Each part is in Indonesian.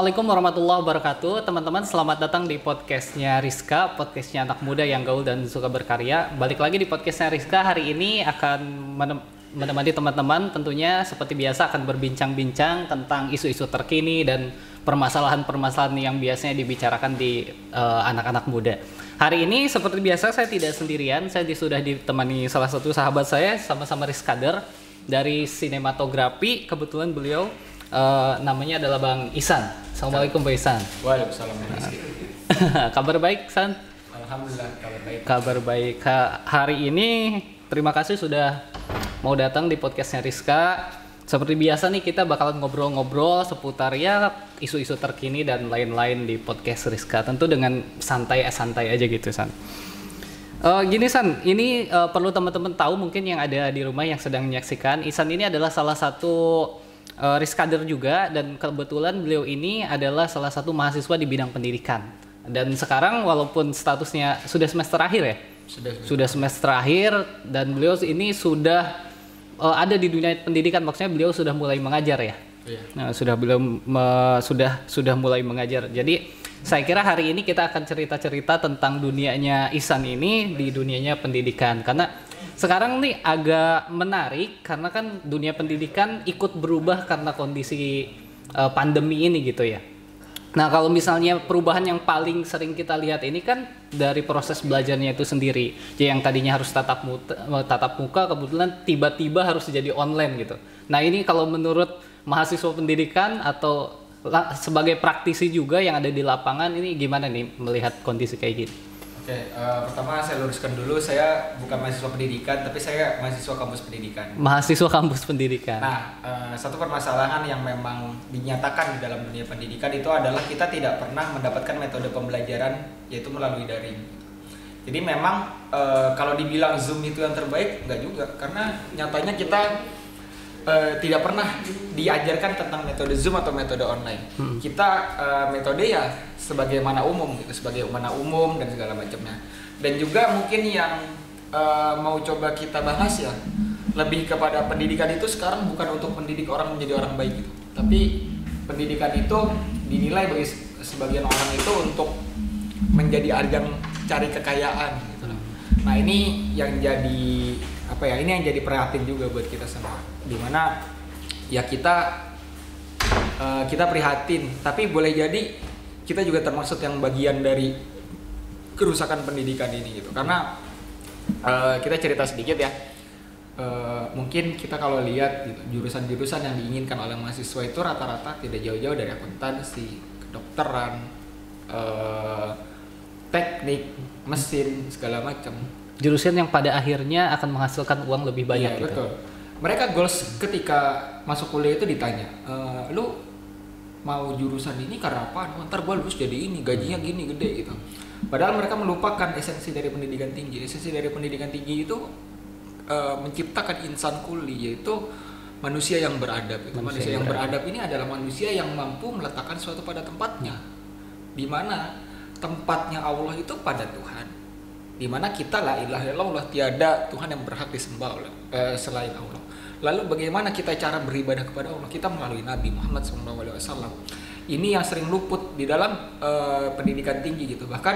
Assalamualaikum warahmatullahi wabarakatuh. Teman-teman, selamat datang di podcastnya Rizka, podcastnya anak muda yang gaul dan suka berkarya. Balik lagi di podcastnya Rizka, hari ini akan menemani teman-teman tentunya seperti biasa akan berbincang-bincang tentang isu-isu terkini dan permasalahan-permasalahan yang biasanya dibicarakan di anak-anak muda. Hari ini seperti biasa saya tidak sendirian, saya sudah ditemani salah satu sahabat saya, sama-sama Rizkader dari sinematografi. Kebetulan beliau namanya adalah Bang Ihsan. Assalamualaikum Bang Ihsan. Waalaikumsalam. Kabar baik, San? Alhamdulillah kabar baik. Kabar baik. Hari ini terima kasih sudah mau datang di podcastnya Rizka. Seperti biasa nih kita bakalan ngobrol-ngobrol seputar ya isu-isu terkini dan lain-lain di podcast Rizka. Tentu dengan santai aja gitu, San. Gini San, ini perlu teman-teman tahu mungkin yang ada di rumah yang sedang menyaksikan. Ihsan ini adalah salah satu Rizkader juga, dan kebetulan beliau ini adalah salah satu mahasiswa di bidang pendidikan. Dan sekarang walaupun statusnya sudah semester akhir ya, sudah semester akhir, dan beliau ini sudah ada di dunia pendidikan, maksudnya beliau sudah mulai mengajar ya. Iya. Nah, sudah mulai mengajar. Jadi saya kira hari ini kita akan cerita-cerita tentang dunianya Ihsan ini di dunianya pendidikan, karena sekarang nih agak menarik karena kan dunia pendidikan ikut berubah karena kondisi pandemi ini gitu ya. Nah, kalau misalnya perubahan yang paling sering kita lihat ini kan dari proses belajarnya itu sendiri. Jadi yang tadinya harus tatap muka kebetulan tiba-tiba harus jadi online gitu. Nah, ini kalau menurut mahasiswa pendidikan atau sebagai praktisi juga yang ada di lapangan, ini gimana nih melihat kondisi kayak gini? Oke, pertama saya luruskan dulu, saya bukan mahasiswa pendidikan, tapi saya mahasiswa kampus pendidikan. Mahasiswa kampus pendidikan. Nah, satu permasalahan yang memang dinyatakan di dalam dunia pendidikan itu adalah kita tidak pernah mendapatkan metode pembelajaran yaitu melalui daring. Jadi memang kalau dibilang Zoom itu yang terbaik, enggak juga, karena nyatanya kita tidak pernah diajarkan tentang metode Zoom atau metode online. Kita metode ya sebagaimana umum gitu, sebagaimana umum dan segala macamnya. Dan juga mungkin yang mau coba kita bahas ya lebih kepada pendidikan itu sekarang bukan untuk mendidik orang menjadi orang baik gitu. Tapi pendidikan itu dinilai bagi sebagian orang itu untuk menjadi ajang cari kekayaan gitu. Nah, ini yang jadi apa ya? Ini yang jadi prihatin juga buat kita semua. Dimana ya kita prihatin, tapi boleh jadi kita juga termasuk yang bagian dari kerusakan pendidikan ini gitu. Karena kita cerita sedikit ya, mungkin kita kalau lihat gitu, jurusan-jurusan yang diinginkan oleh mahasiswa itu rata-rata tidak jauh-jauh dari akuntansi, kedokteran, teknik, mesin, segala macam. Jurusan yang pada akhirnya akan menghasilkan uang lebih banyak gitu. Betul. Mereka goals ketika masuk kuliah itu ditanya, lu mau jurusan ini karena apa? Ntar gue lulus jadi ini, gajinya gini gede gitu. Padahal mereka melupakan esensi dari pendidikan tinggi. Esensi dari pendidikan tinggi itu menciptakan insan kuli, yaitu manusia yang beradab. Manusia yang beradab ini adalah manusia yang mampu meletakkan sesuatu pada tempatnya, di mana tempatnya Allah itu pada Tuhan. Di mana kita la ilaha illallah, tiada Tuhan yang berhak disembah selain Allah. Lalu bagaimana kita cara beribadah kepada Allah? Kita melalui Nabi Muhammad SAW. Ini yang sering luput di dalam pendidikan tinggi gitu. Bahkan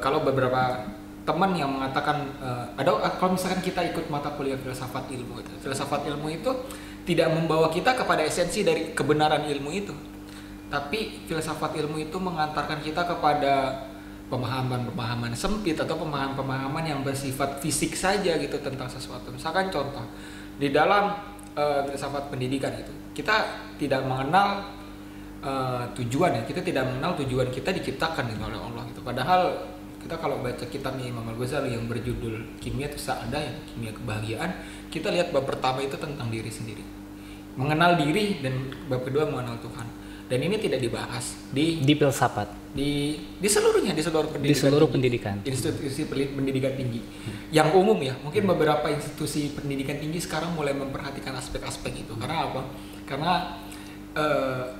kalau beberapa teman yang mengatakan kalau misalkan kita ikut mata kuliah filsafat ilmu itu, filsafat ilmu itu tidak membawa kita kepada esensi dari kebenaran ilmu itu, tapi filsafat ilmu itu mengantarkan kita kepada pemahaman-pemahaman sempit atau pemahaman-pemahaman yang bersifat fisik saja gitu tentang sesuatu. Misalkan contoh di dalam filsafat pendidikan itu kita tidak mengenal tujuan ya, kita tidak mengenal tujuan kita diciptakan gitu oleh Allah gitu. Padahal kita kalau baca kitabnya Imam Al-Ghazali yang berjudul Kimia Sa'adah, yang kimia kebahagiaan, kita lihat bab pertama itu tentang diri sendiri, mengenal diri, dan bab kedua mengenal Tuhan. Dan ini tidak dibahas di filsafat, di seluruhnya, di seluruh pendidikan, institusi pendidikan tinggi yang umum ya. Mungkin beberapa institusi pendidikan tinggi sekarang mulai memperhatikan aspek-aspek itu. Karena apa? Karena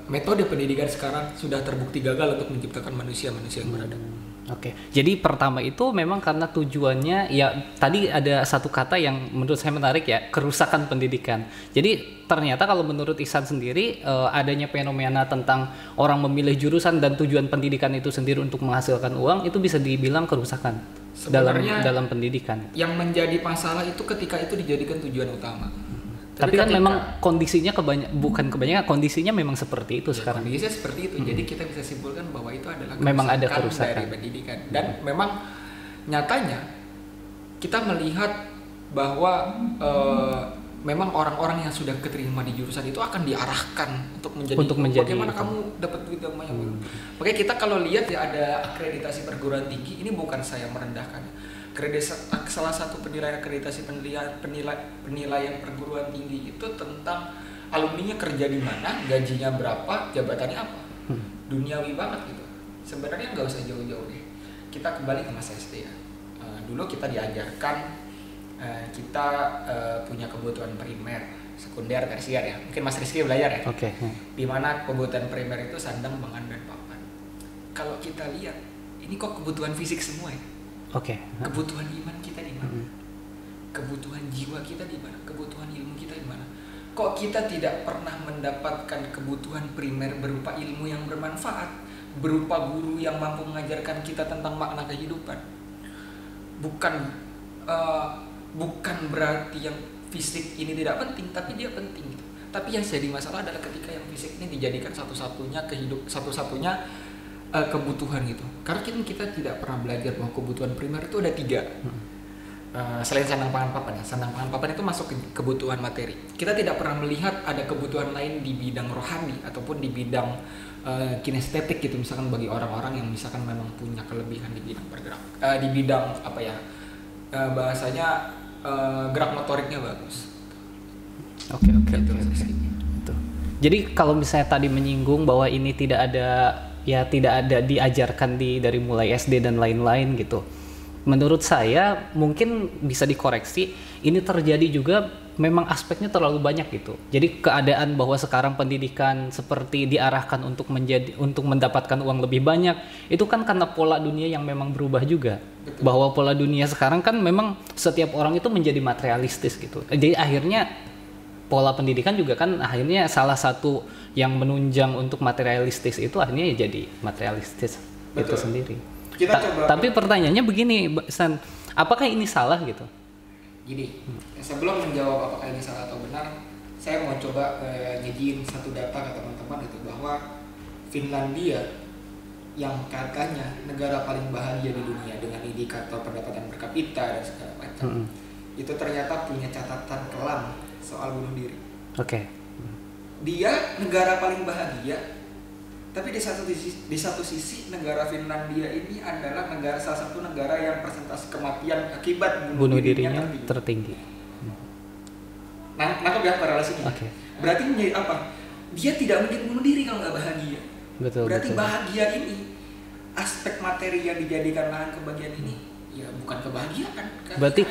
metode pendidikan sekarang sudah terbukti gagal untuk menciptakan manusia yang beradab. Oke, jadi pertama itu memang karena tujuannya ya tadi ada satu kata yang menurut saya menarik ya, kerusakan pendidikan. Jadi ternyata kalau menurut Ihsan sendiri adanya fenomena tentang orang memilih jurusan dan tujuan pendidikan itu sendiri untuk menghasilkan uang itu bisa dibilang kerusakan dalam pendidikan. Yang menjadi masalah itu ketika itu dijadikan tujuan utama. Tapi kan memang kondisinya bukan kebanyakan, kondisinya memang seperti itu sekarang. Kondisinya seperti itu, jadi kita bisa simpulkan bahwa itu adalah memang ada kerusakan dari pendidikan. Dan memang nyatanya kita melihat bahwa memang orang-orang yang sudah keterima di jurusan itu akan diarahkan untuk menjadi bagaimana kamu dapat duit yang banyak. Makanya kita kalau lihat ya ada akreditasi perguruan tinggi, ini bukan saya merendahkan. Salah satu penilaian akreditasi penilaian perguruan tinggi itu tentang alumninya kerja di mana, gajinya berapa, jabatannya apa. Duniawi banget gitu. Sebenarnya nggak usah jauh-jauh deh. Kita kembali ke masa SD ya. Dulu kita diajarkan kita punya kebutuhan primer, sekunder, tersier ya. Mungkin Mas Rizky belajar ya. Oke. Di mana kebutuhan primer itu sandang, pangan, dan papan. Kalau kita lihat, ini kok kebutuhan fisik semua ya. Oke. Kebutuhan iman kita di mana? Kebutuhan jiwa kita di mana? Kebutuhan ilmu kita di mana? Kok kita tidak pernah mendapatkan kebutuhan primer berupa ilmu yang bermanfaat, berupa guru yang mampu mengajarkan kita tentang makna kehidupan? Bukan berarti yang fisik ini tidak penting, tapi dia penting gitu. Tapi yang jadi masalah adalah ketika yang fisik ini dijadikan satu-satunya kebutuhan gitu. Karena kita tidak pernah belajar bahwa kebutuhan primer itu ada 3. Selain sandang pangan papan ya, sandang pangan papan itu masuk ke kebutuhan materi. Kita tidak pernah melihat ada kebutuhan lain di bidang rohani ataupun di bidang kinestetik gitu, misalkan bagi orang-orang yang misalkan memang punya kelebihan di bidang bergerak, di bidang apa ya, bahasanya gerak motoriknya bagus. Oke. Jadi kalau misalnya tadi menyinggung bahwa ini tidak ada diajarkan dari mulai SD dan lain-lain gitu. Menurut saya mungkin bisa dikoreksi, ini terjadi juga memang aspeknya terlalu banyak gitu. Jadi keadaan bahwa sekarang pendidikan seperti diarahkan untuk mendapatkan uang lebih banyak, itu kan karena pola dunia yang memang berubah juga. Betul. Bahwa pola dunia sekarang kan memang setiap orang itu menjadi materialistis gitu. Jadi akhirnya pola pendidikan juga kan akhirnya salah satu yang menunjang untuk materialistis itu akhirnya jadi materialistis. Betul. Itu sendiri. Tapi pertanyaannya begini, San, apakah ini salah gitu? Gini, sebelum menjawab apakah ini salah atau benar, saya mau coba nyajiin satu data ke teman-teman itu bahwa Finlandia yang katanya negara paling bahagia di dunia dengan indikator pendapatan per kapita dan segala macam, itu ternyata punya catatan kelam soal bunuh diri. Oke. Dia negara paling bahagia, tapi di satu sisi negara Finlandia ini adalah salah satu negara yang persentase kematian akibat bunuh dirinya tertinggi. Nangkep ya korelasinya. Okay. Berarti menjadi apa? Dia tidak mungkin bunuh diri kalau nggak bahagia. Berarti betul. Bahagia ini, aspek materi yang dijadikan lahan kebahagiaan ini, ya bukan kebahagiaan. Berarti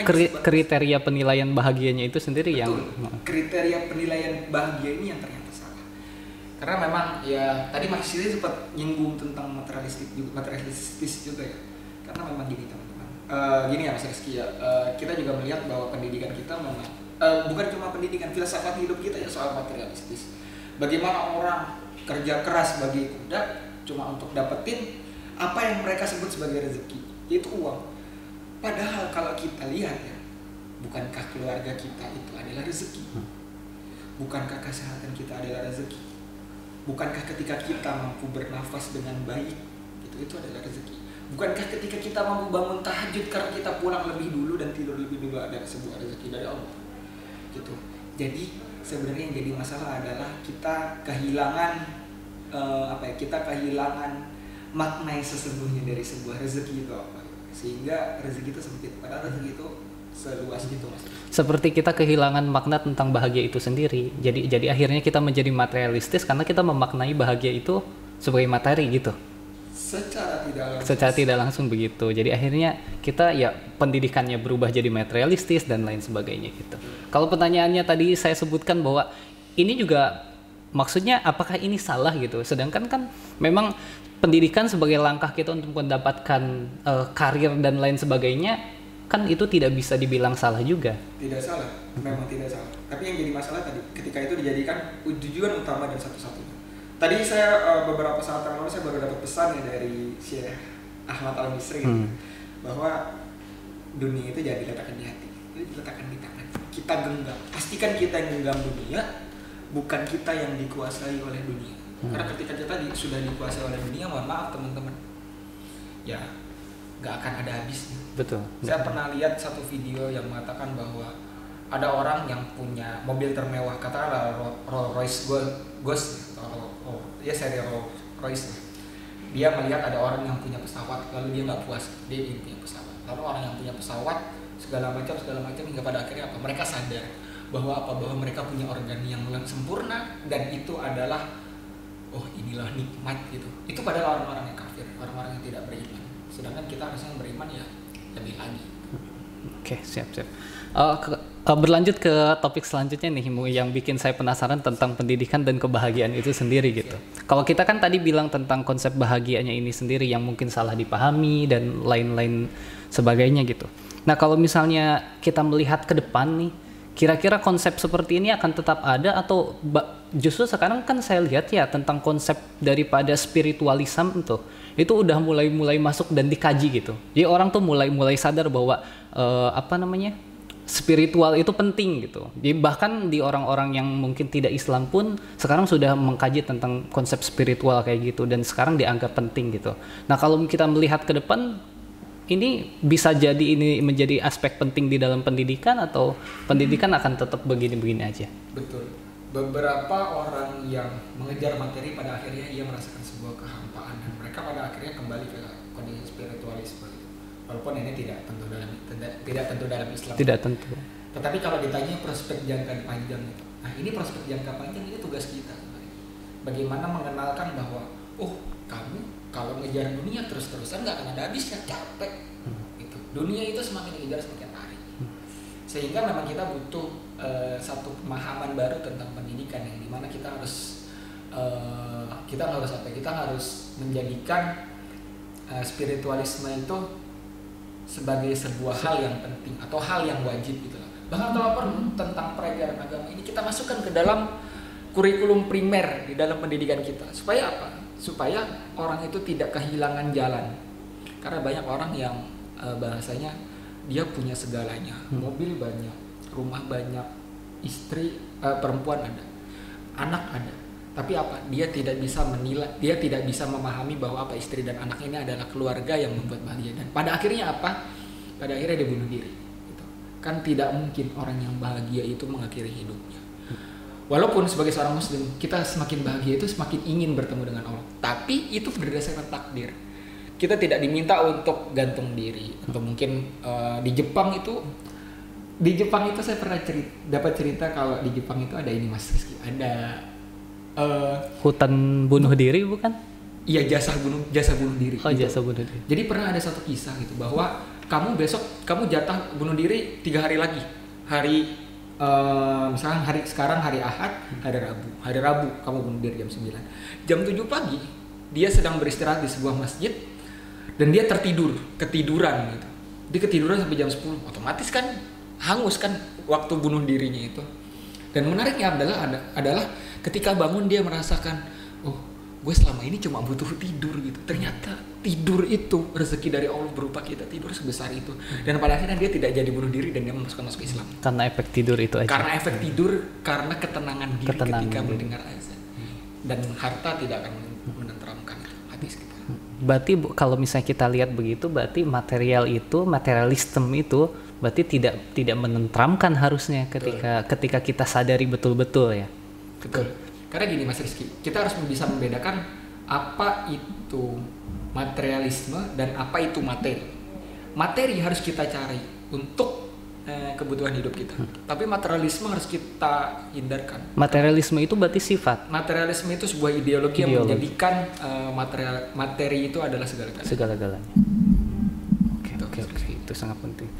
kriteria penilaian bahagianya itu sendiri. Betul. Yang kriteria penilaian bahagia ini yang ternyata salah. Karena memang ya tadi Mas Sili sempat nyinggung tentang materialistis juga ya. Karena memang gini teman-teman. Gini ya Mas Rizky ya. Kita juga melihat bahwa pendidikan kita memang bukan cuma pendidikan, filsafat hidup kita ya soal materialistis. Bagaimana orang kerja keras bagi kuda cuma untuk dapetin apa yang mereka sebut sebagai rezeki, yaitu uang. Padahal kalau kita lihat ya, bukankah keluarga kita itu adalah rezeki? Bukankah kesehatan kita adalah rezeki? Bukankah ketika kita mampu bernafas dengan baik, itu adalah rezeki? Bukankah ketika kita mampu bangun tahajud karena kita pulang lebih dulu dan tidur lebih dulu adalah sebuah rezeki dari Allah? Gitu. Jadi sebenarnya yang jadi masalah adalah kita kehilangan kita kehilangan makna yang sesungguhnya dari sebuah rezeki itu apa? Sehingga rezeki itu sempit, padahal rezeki itu seluas itu Mas. Seperti kita kehilangan makna tentang bahagia itu sendiri. Jadi akhirnya kita menjadi materialistis karena kita memaknai bahagia itu sebagai materi gitu. Secara tidak langsung begitu. Jadi akhirnya kita ya pendidikannya berubah jadi materialistis dan lain sebagainya gitu. Kalau pertanyaannya tadi saya sebutkan bahwa ini juga maksudnya apakah ini salah gitu. Sedangkan kan memang pendidikan sebagai langkah kita untuk mendapatkan karir dan lain sebagainya, kan itu tidak bisa dibilang salah juga. Tidak salah, memang tidak salah. Tapi yang jadi masalah tadi, ketika itu dijadikan tujuan utama dan satu-satunya. Tadi saya beberapa saat yang lalu saya baru dapat pesan ya dari Syekh Ahmad Al-Misri bahwa dunia itu jangan diletakkan di hati, itu diletakkan di tangan. Kita genggam, pastikan kita yang genggam dunia, bukan kita yang dikuasai oleh dunia. Karena ketika kita sudah dikuasai oleh dunia, mohon maaf teman-teman, ya nggak akan ada habisnya. Betul. Saya pernah lihat satu video yang mengatakan bahwa ada orang yang punya mobil termewah, katakanlah Rolls Royce Ghost atau seri Rolls Royce. Dia melihat ada orang yang punya pesawat, lalu dia nggak puas, dia ingin punya pesawat. Lalu orang yang punya pesawat segala macam hingga pada akhirnya apa? Mereka sadar bahwa mereka punya organ yang sempurna dan itu adalah inilah nikmat gitu. Itu padahal orang-orang yang kafir, orang-orang yang tidak beriman. Sedangkan kita harusnya beriman ya lebih lagi. Oke, siap. Berlanjut ke topik selanjutnya nih, yang bikin saya penasaran tentang pendidikan dan kebahagiaan itu sendiri gitu. Kalau kita kan tadi bilang tentang konsep bahagianya ini sendiri yang mungkin salah dipahami dan lain-lain sebagainya gitu. Nah, kalau misalnya kita melihat ke depan nih, kira-kira konsep seperti ini akan tetap ada atau justru sekarang kan saya lihat ya tentang konsep daripada spiritualisme itu udah mulai masuk dan dikaji gitu. Jadi orang tuh mulai sadar bahwa spiritual itu penting gitu. Jadi bahkan di orang-orang yang mungkin tidak Islam pun sekarang sudah mengkaji tentang konsep spiritual kayak gitu dan sekarang dianggap penting gitu. Nah, kalau kita melihat ke depan, ini bisa jadi ini menjadi aspek penting di dalam pendidikan atau pendidikan akan tetap begini-begini aja? Betul. Beberapa orang yang mengejar materi pada akhirnya ia merasakan sebuah kehampaan dan mereka pada akhirnya kembali ke kondisi spiritualisme. Walaupun ini tidak tentu dalam Islam. Tidak tentu. Tetapi kalau ditanya prospek jangka panjang itu. Nah, ini prospek jangka panjang ini tugas kita sebenarnya. Bagaimana mengenalkan bahwa kamu kalau ngejar dunia terus-terusan nggak akan ada habisnya, capek. Gitu. Dunia itu semakin dikejar semakin lari. Sehingga memang kita butuh satu pemahaman baru tentang pendidikan yang dimana kita harus menjadikan spiritualisme itu sebagai sebuah hal yang penting atau hal yang wajib gitu lah. Bahkan kalau perlu tentang pelajaran agama ini kita masukkan ke dalam kurikulum primer di dalam pendidikan kita. Supaya apa? Supaya orang itu tidak kehilangan jalan. Karena banyak orang yang bahasanya dia punya segalanya, mobil banyak, rumah banyak, istri perempuan ada, anak ada. Tapi apa? Dia tidak bisa menilai, dia tidak bisa memahami bahwa apa istri dan anak ini adalah keluarga yang membuat bahagia. Dan pada akhirnya apa? Pada akhirnya dia bunuh diri. Gitu. Kan tidak mungkin orang yang bahagia itu mengakhiri hidupnya. Walaupun sebagai seorang muslim, kita semakin bahagia itu semakin ingin bertemu dengan Allah. Tapi itu berdasarkan takdir. Kita tidak diminta untuk gantung diri. Atau mungkin di Jepang itu saya pernah dapat cerita kalau di Jepang itu ada ini Mas Rizky, ada hutan bunuh diri bukan? Iya, jasa bunuh diri. Oh, gitu. Jasa bunuh diri. Jadi pernah ada satu kisah gitu bahwa kamu jatah bunuh diri 3 hari lagi. Misalnya sekarang hari Ahad, hari Rabu kamu bunuh diri jam 9. Jam 7 pagi dia sedang beristirahat di sebuah masjid dan dia ketiduran gitu. Dia ketiduran sampai jam 10. Otomatis kan hangus kan waktu bunuh dirinya itu. Dan menariknya adalah ketika bangun dia merasakan, gue selama ini cuma butuh tidur gitu. Ternyata tidur itu rezeki dari Allah berupa kita tidur sebesar itu. Dan pada akhirnya dia tidak jadi bunuh diri dan dia masuk Islam. Karena efek tidur itu aja. Karena efek tidur, karena ketenangan diri ketika mendengar azan. Dan harta tidak akan menenteramkan hati kita. Berarti kalau misalnya kita lihat begitu, berarti materialisme itu berarti tidak menenteramkan harusnya ketika kita sadari betul-betul ya. Betul. Karena gini Mas Rizky, kita harus bisa membedakan apa itu materialisme dan apa itu materi. Materi harus kita cari untuk kebutuhan hidup kita. Tapi materialisme harus kita hindarkan. Materialisme itu berarti sifat. Materialisme itu sebuah ideologi. Yang menjadikan materi itu adalah segala-galanya. Oke, itu sangat penting.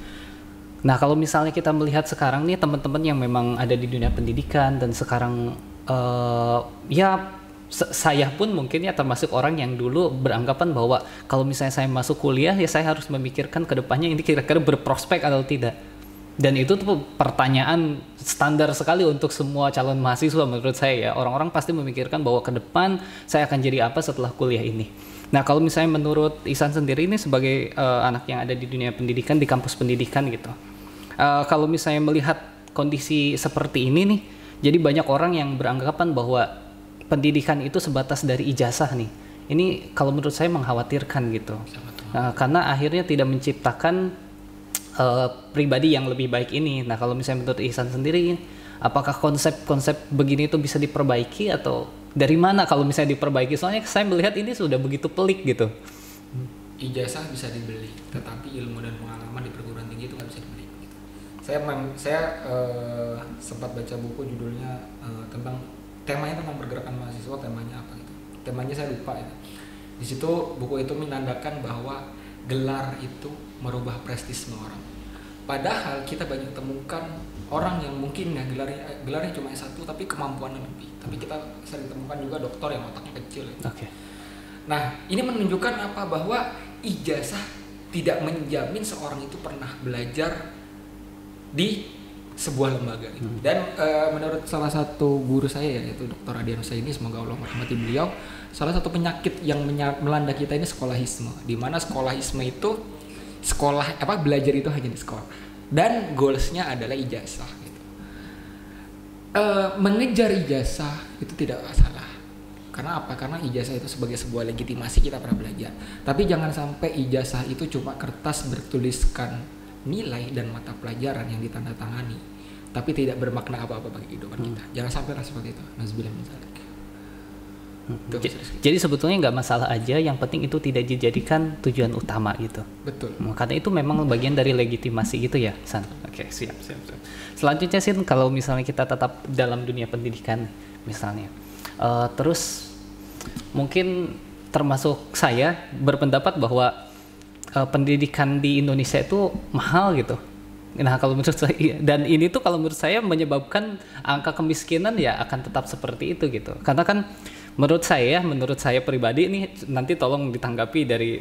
Nah, kalau misalnya kita melihat sekarang nih teman-teman yang memang ada di dunia pendidikan dan sekarang saya pun mungkin ya termasuk orang yang dulu beranggapan bahwa kalau misalnya saya masuk kuliah ya saya harus memikirkan ke depannya ini kira-kira berprospek atau tidak. Dan itu tuh pertanyaan standar sekali untuk semua calon mahasiswa menurut saya ya. Orang-orang pasti memikirkan bahwa ke depan saya akan jadi apa setelah kuliah ini. Nah kalau misalnya menurut Ihsan sendiri ini sebagai anak yang ada di dunia pendidikan, di kampus pendidikan gitu. Kalau misalnya melihat kondisi seperti ini nih, jadi banyak orang yang beranggapan bahwa pendidikan itu sebatas dari ijazah nih. Ini kalau menurut saya mengkhawatirkan gitu. Karena akhirnya tidak menciptakan pribadi yang lebih baik ini. Nah kalau misalnya menurut Ihsan sendiri, apakah konsep-konsep begini itu bisa diperbaiki atau dari mana kalau misalnya diperbaiki? Soalnya saya melihat ini sudah begitu pelik gitu. Ijazah bisa dibeli, tetapi ilmu dan pengalaman di perguruan tinggi itu nggak bisa dibeli. Saya sempat baca buku judulnya temanya tentang pergerakan mahasiswa, temanya apa gitu. Temanya saya lupa itu. Di situ buku itu menandakan bahwa gelar itu merubah prestisme orang. Padahal kita banyak temukan orang yang mungkin ya gelarnya cuma S1 tapi kemampuannya lebih. Tapi kita sering temukan juga dokter yang otaknya kecil. Ya. Oke. Nah, ini menunjukkan apa? Bahwa ijazah tidak menjamin seorang itu pernah belajar di sebuah lembaga gitu. Dan menurut salah satu guru saya yaitu Dr. Adian Husaini, semoga Allah merahmati beliau, salah satu penyakit yang melanda kita ini sekolahisme, di mana sekolahisme itu belajar itu hanya di sekolah dan goalsnya adalah ijazah gitu. Mengejar ijazah itu tidak masalah. Karena apa? Karena ijazah itu sebagai sebuah legitimasi kita pernah belajar. Tapi jangan sampai ijazah itu cuma kertas bertuliskan nilai dan mata pelajaran yang ditandatangani, tapi tidak bermakna apa-apa bagi kehidupan kita. Jangan sampai seperti itu. Nauzubillah min dzalik. Jadi sebetulnya nggak masalah aja, yang penting itu tidak dijadikan tujuan utama gitu. Betul. Karena itu memang bagian dari legitimasi gitu ya, San. Oke, siap. Selanjutnya Sin, kalau misalnya kita tetap dalam dunia pendidikan misalnya, terus mungkin termasuk saya berpendapat bahwa pendidikan di Indonesia itu mahal gitu. Nah kalau menurut saya, dan ini tuh kalau menurut saya menyebabkan angka kemiskinan ya akan tetap seperti itu gitu. Karena kan menurut saya pribadi ini, nanti tolong ditanggapi dari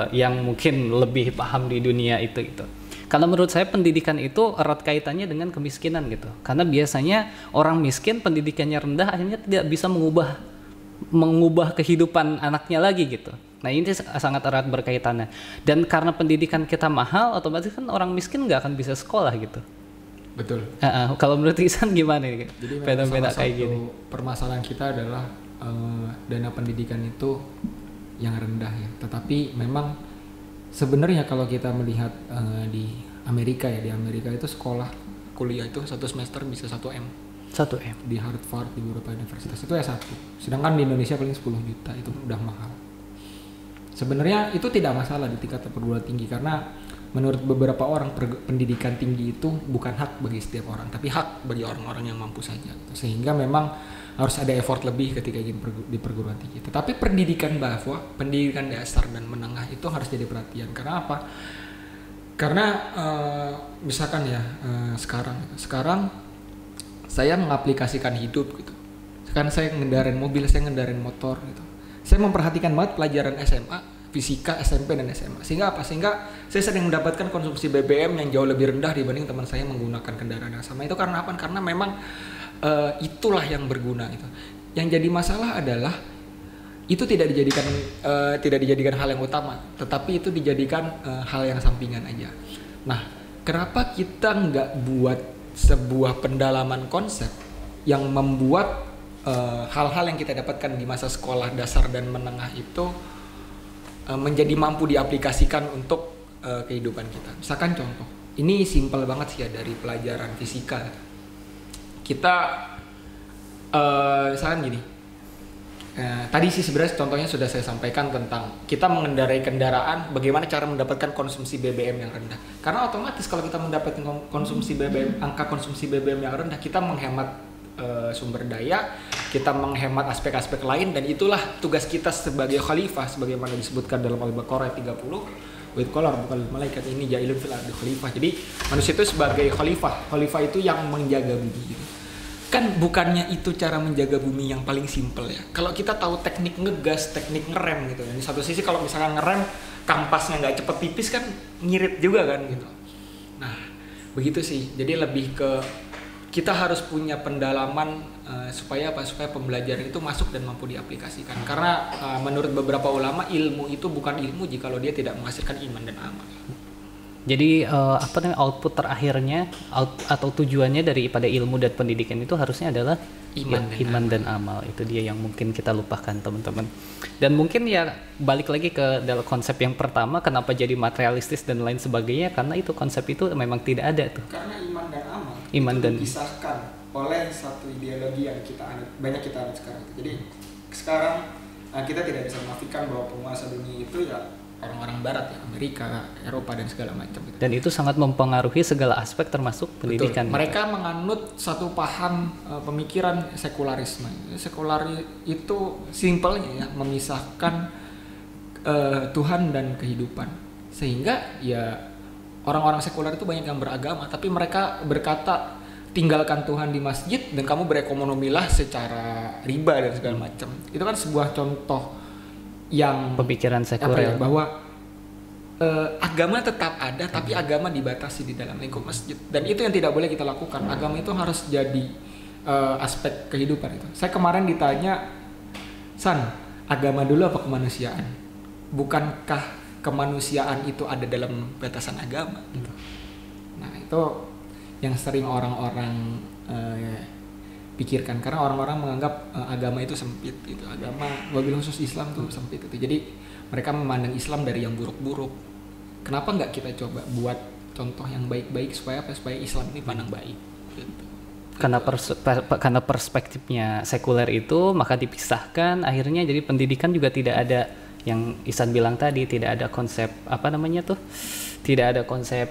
yang mungkin lebih paham di dunia itu gitu. Karena menurut saya pendidikan itu erat kaitannya dengan kemiskinan gitu. Karena biasanya orang miskin pendidikannya rendah akhirnya tidak bisa mengubah kehidupan anaknya lagi gitu. Nah ini sangat erat berkaitannya. Dan karena pendidikan kita mahal, otomatis kan orang miskin nggak akan bisa sekolah gitu. Betul. Kalau menurut Ihsan gimana nih? Jadi fenomena kayak gini. Permasalahan kita adalah dana pendidikan itu yang rendah ya. Tetapi memang sebenarnya kalau kita melihat di Amerika itu sekolah kuliah itu 1 semester bisa 1 M. 1 M. Di Harvard, di beberapa universitas itu S1. Sedangkan di Indonesia paling 10 juta, itu udah mahal. Sebenarnya itu tidak masalah di tingkat perguruan tinggi, karena menurut beberapa orang pendidikan tinggi itu bukan hak bagi setiap orang, tapi hak bagi orang-orang yang mampu saja. Sehingga memang harus ada effort lebih ketika ingin di perguruan tinggi. Tetapi pendidikan dasar dan menengah itu harus jadi perhatian. Karena apa? Karena misalkan ya sekarang saya mengaplikasikan hidup gitu. Sekarang saya ngendarain mobil, saya ngendarain motor gitu. Saya memperhatikan banget pelajaran SMA, fisika, SMP, dan SMA. Sehingga apa? Sehingga saya sering mendapatkan konsumsi BBM yang jauh lebih rendah dibanding teman saya menggunakan kendaraan yang sama. Itu karena apa? Karena memang itulah yang berguna gitu. Yang jadi masalah adalah itu tidak dijadikan hal yang utama, tetapi itu dijadikan hal yang sampingan aja. Nah, kenapa kita nggak buat sebuah pendalaman konsep yang membuat hal-hal yang kita dapatkan di masa sekolah dasar dan menengah itu menjadi mampu diaplikasikan untuk kehidupan kita. Misalkan contoh, ini simpel banget sih ya, dari pelajaran fisika. Kita misalkan gini, tadi sih sebenarnya contohnya sudah saya sampaikan tentang kita mengendarai kendaraan, bagaimana cara mendapatkan konsumsi BBM yang rendah. Karena otomatis kalau kita mendapatkan angka konsumsi BBM yang rendah, kita menghemat sumber daya, kita menghemat aspek-aspek lain, dan itulah tugas kita sebagai khalifah, sebagaimana disebutkan dalam Al-Baqarah 30, wa idh qala rabbuka lil malaikati inni ja'ilun fil ardi khalifah. Jadi manusia itu sebagai khalifah itu yang menjaga bumi gitu. Kan bukannya itu cara menjaga bumi yang paling simpel ya. Kalau kita tahu teknik ngegas, teknik ngerem gitu. Di satu sisi kalau misalkan ngerem kampasnya nggak cepet tipis kan ngirit juga kan gitu. Nah begitu sih. Jadi lebih ke kita harus punya pendalaman supaya apa? Supaya pembelajaran itu masuk dan mampu diaplikasikan. Karena menurut beberapa ulama ilmu itu bukan ilmu jikalau dia tidak menghasilkan iman dan amal. Jadi apa namanya output terakhirnya atau tujuannya daripada ilmu dan pendidikan itu harusnya adalah iman dan amal. Itu dia yang mungkin kita lupakan teman-teman. Dan mungkin ya balik lagi ke dalam konsep yang pertama, kenapa jadi materialistis dan lain sebagainya, karena itu konsep itu memang tidak ada tuh. Karena iman dan amal dipisahkan oleh satu ideologi yang banyak kita anut sekarang. Jadi sekarang kita tidak bisa menafikan bahwa penguasa dunia itu ya orang-orang barat ya, Amerika, Eropa dan segala macam gitu. Dan itu sangat mempengaruhi segala aspek termasuk pendidikan. Betul. Mereka menganut satu paham pemikiran sekularisme. Sekular itu simpelnya ya memisahkan Tuhan dan kehidupan. Sehingga ya orang-orang sekular itu banyak yang beragama, tapi mereka berkata tinggalkan Tuhan di masjid dan kamu berekonomilah secara riba dan segala macam. Itu kan sebuah contoh yang pemikiran sekuler bahwa agama tetap ada tapi agama dibatasi di dalam lingkup masjid, dan itu yang tidak boleh kita lakukan. Agama itu harus jadi aspek kehidupan itu. Saya kemarin ditanya, San, agama dulu apa kemanusiaan? Bukankah kemanusiaan itu ada dalam batasan agama gitu. Nah itu yang sering orang-orang pikirkan, karena orang-orang menganggap agama itu sempit gitu. Agama wabil khusus Islam tuh sempit itu. Jadi mereka memandang Islam dari yang buruk-buruk. Kenapa nggak kita coba buat contoh yang baik-baik supaya Islam ini pandang baik gitu. Karena perspektifnya sekuler itu maka dipisahkan, akhirnya jadi pendidikan juga tidak ada yang Ihsan bilang tadi, tidak ada konsep tidak ada konsep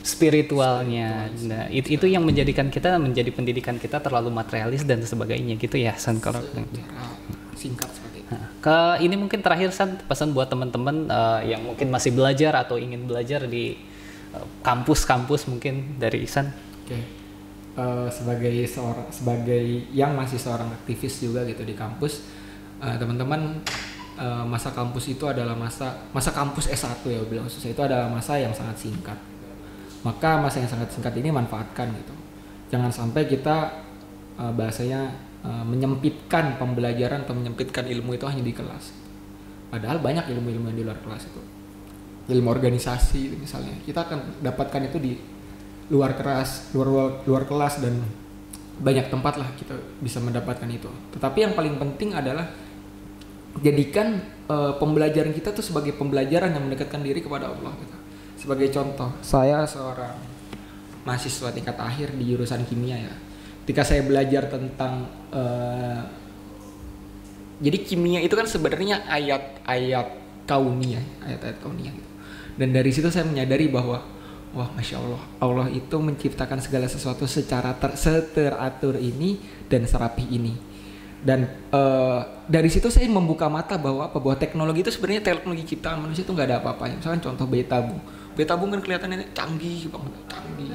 spiritualnya. Nah, itu yang menjadikan menjadi pendidikan kita terlalu materialis dan sebagainya gitu ya, San. Kalau singkat seperti itu. Ini mungkin terakhir, San, pesan buat teman-teman yang mungkin masih belajar atau ingin belajar di kampus-kampus mungkin dari Ihsan. Oke. Sebagai yang masih seorang aktivis juga gitu di kampus, teman-teman, masa kampus itu adalah masa kampus S1 ya, bilang khususnya itu adalah masa yang sangat singkat. Maka masa yang sangat singkat ini manfaatkan gitu. Jangan sampai kita bahasanya menyempitkan pembelajaran atau menyempitkan ilmu itu hanya di kelas. Padahal banyak ilmu-ilmu yang di luar kelas itu. Ilmu organisasi misalnya, kita akan dapatkan itu di luar kelas dan banyak tempat lah kita bisa mendapatkan itu. Tetapi yang paling penting adalah jadikan pembelajaran kita tuh sebagai pembelajaran yang mendekatkan diri kepada Allah gitu. Sebagai contoh, saya seorang mahasiswa tingkat akhir di jurusan kimia ya. Ketika saya belajar tentang jadi kimia itu kan sebenarnya ayat-ayat kauniyah gitu. Dan dari situ saya menyadari bahwa wah, Masya Allah, Allah itu menciptakan segala sesuatu secara teratur ini dan serapi ini. Dan dari situ saya membuka mata bahwa teknologi itu sebenarnya teknologi ciptaan manusia itu nggak ada apa-apanya. Misalkan contoh bayi tabung kan kelihatannya canggih banget, canggih.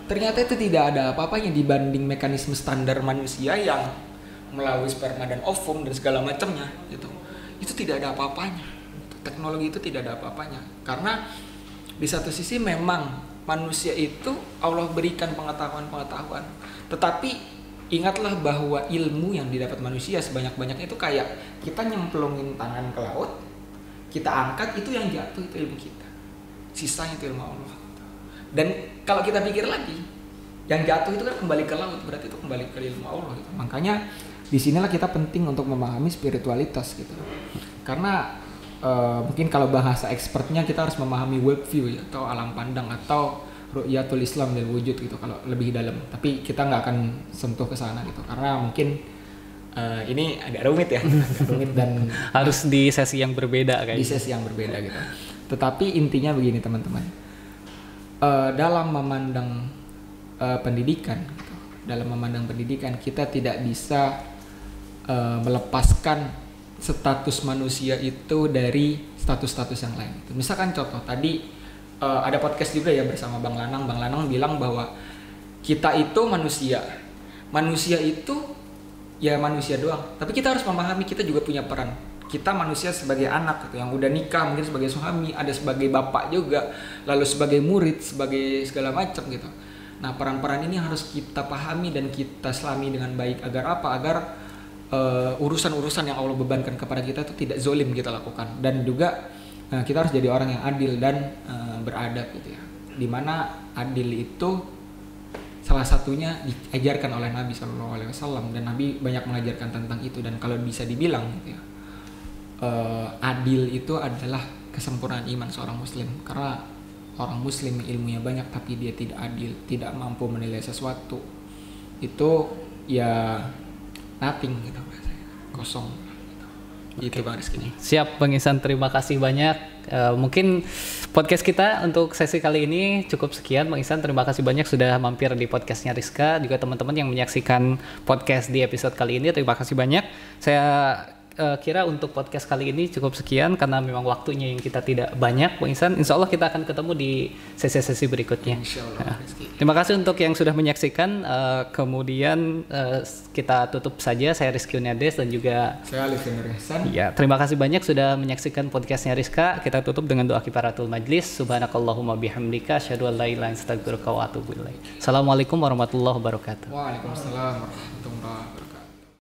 Ternyata itu tidak ada apa-apanya dibanding mekanisme standar manusia yang melalui sperma dan ovum dan segala macamnya gitu. Itu tidak ada apa-apanya. Teknologi itu tidak ada apa-apanya. Karena di satu sisi memang manusia itu Allah berikan pengetahuan. Tetapi ingatlah bahwa ilmu yang didapat manusia sebanyak-banyaknya itu kayak kita nyemplungin tangan ke laut, kita angkat, itu yang jatuh itu ilmu kita. Sisanya itu ilmu Allah. Dan kalau kita pikir lagi, yang jatuh itu kan kembali ke laut, berarti itu kembali ke ilmu Allah gitu. Makanya disinilah kita penting untuk memahami spiritualitas gitu. Karena mungkin kalau bahasa expertnya kita harus memahami worldview ya, atau alam pandang, atau ru'yatul Islam dan wujud gitu kalau lebih dalam. Tapi kita nggak akan sentuh ke sana gitu, karena mungkin ini agak rumit ya, rumit dan harus di sesi yang berbeda kayaknya. Di sesi yang berbeda gitu. Tetapi intinya begini teman-teman, dalam memandang pendidikan, gitu, dalam memandang pendidikan kita tidak bisa melepaskan status manusia itu dari status-status yang lain. Misalkan contoh tadi ada podcast juga ya bersama Bang Lanang. Bang Lanang bilang bahwa kita itu manusia manusia itu ya manusia doang, tapi kita harus memahami kita juga punya peran. Kita manusia sebagai anak gitu, yang udah nikah, mungkin sebagai suami, ada sebagai bapak juga, lalu sebagai murid, sebagai segala macam gitu. Nah, peran-peran ini harus kita pahami dan kita selami dengan baik. Agar apa? Agar urusan-urusan yang Allah bebankan kepada kita itu tidak zolim kita lakukan. Dan juga kita harus jadi orang yang adil dan beradab gitu ya. Dimana adil itu salah satunya diajarkan oleh Nabi SAW, dan Nabi banyak mengajarkan tentang itu. Dan kalau bisa dibilang gitu ya, adil itu adalah kesempurnaan iman seorang muslim. Karena orang muslim ilmunya banyak tapi dia tidak adil, tidak mampu menilai sesuatu, itu ya nothing gitu, kosong gitu. Itu Bang Rizky. Siap Bang Ihsan, terima kasih banyak. Mungkin podcast kita untuk sesi kali ini cukup sekian. Bang Ihsan, terima kasih banyak sudah mampir di podcastnya Rizka. Juga teman-teman yang menyaksikan podcast di episode kali ini, terima kasih banyak. Saya kira untuk podcast kali ini cukup sekian karena memang waktunya yang kita tidak banyak, Bang Ihsan. Insya Allah kita akan ketemu di sesi-sesi berikutnya. Insya Allah. Terima kasih untuk yang sudah menyaksikan. Kemudian kita tutup saja. Saya Rizky Uniades dan juga saya Alifin Ihsan. Ya, terima kasih banyak sudah menyaksikan podcastnya Rizka. Kita tutup dengan doa kifaratul majlis. Subhanakallahumma bihamdika asyhadu an la ilaha illa anta astaghfiruka wa atubu ilaik. Assalamualaikum warahmatullahi wabarakatuh. Waalaikumsalam.